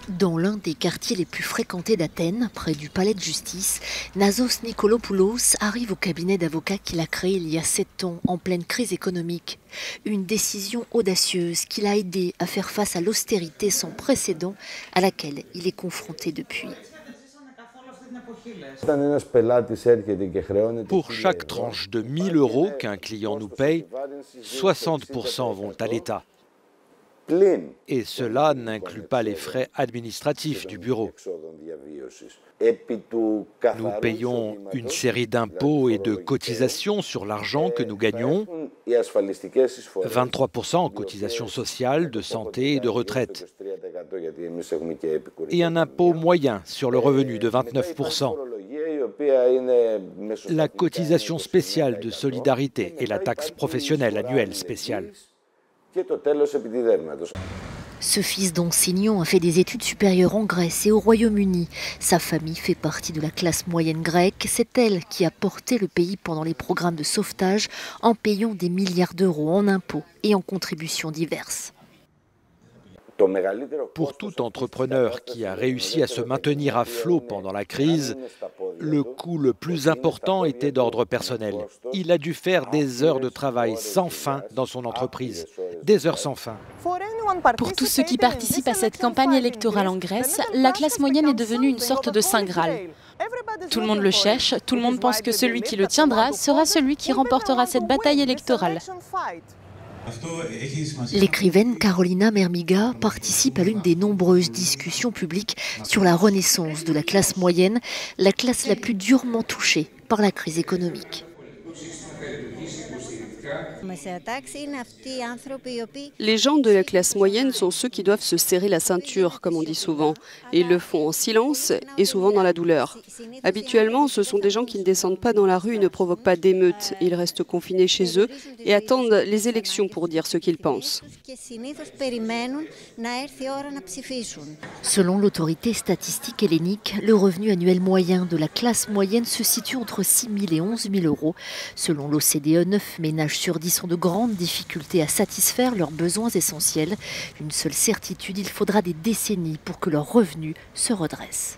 Dans l'un des quartiers les plus fréquentés d'Athènes, près du palais de justice, Nasos Nikolopoulos arrive au cabinet d'avocats qu'il a créé il y a 7 ans, en pleine crise économique. Une décision audacieuse qui l'a aidé à faire face à l'austérité sans précédent à laquelle il est confronté depuis. Pour chaque tranche de 1 000 € qu'un client nous paye, 60% vont à l'État. Et cela n'inclut pas les frais administratifs du bureau. Nous payons une série d'impôts et de cotisations sur l'argent que nous gagnons, 23% en cotisations sociales, de santé et de retraite, et un impôt moyen sur le revenu de 29%. La cotisation spéciale de solidarité et la taxe professionnelle annuelle spéciale. Ce fils d'enseignant a fait des études supérieures en Grèce et au Royaume-Uni. Sa famille fait partie de la classe moyenne grecque. C'est elle qui a porté le pays pendant les programmes de sauvetage en payant des milliards d'euros en impôts et en contributions diverses. Pour tout entrepreneur qui a réussi à se maintenir à flot pendant la crise, le coût le plus important était d'ordre personnel. Il a dû faire des heures de travail sans fin dans son entreprise. Des heures sans fin. Pour tous ceux qui participent à cette campagne électorale en Grèce, la classe moyenne est devenue une sorte de saint Graal. Tout le monde le cherche, tout le monde pense que celui qui le tiendra sera celui qui remportera cette bataille électorale. L'écrivaine Carolina Mermiga participe à l'une des nombreuses discussions publiques sur la renaissance de la classe moyenne, la classe la plus durement touchée par la crise économique. Les gens de la classe moyenne sont ceux qui doivent se serrer la ceinture, comme on dit souvent. Et ils le font en silence et souvent dans la douleur. Habituellement, ce sont des gens qui ne descendent pas dans la rue et ne provoquent pas d'émeutes. Ils restent confinés chez eux et attendent les élections pour dire ce qu'ils pensent. Selon l'autorité statistique hellénique, le revenu annuel moyen de la classe moyenne se situe entre 6 000 et 11 000 €. Selon l'OCDE, 9 ménages sur 10 ont de grandes difficultés à satisfaire leurs besoins essentiels. Une seule certitude, il faudra des décennies pour que leurs revenus se redressent.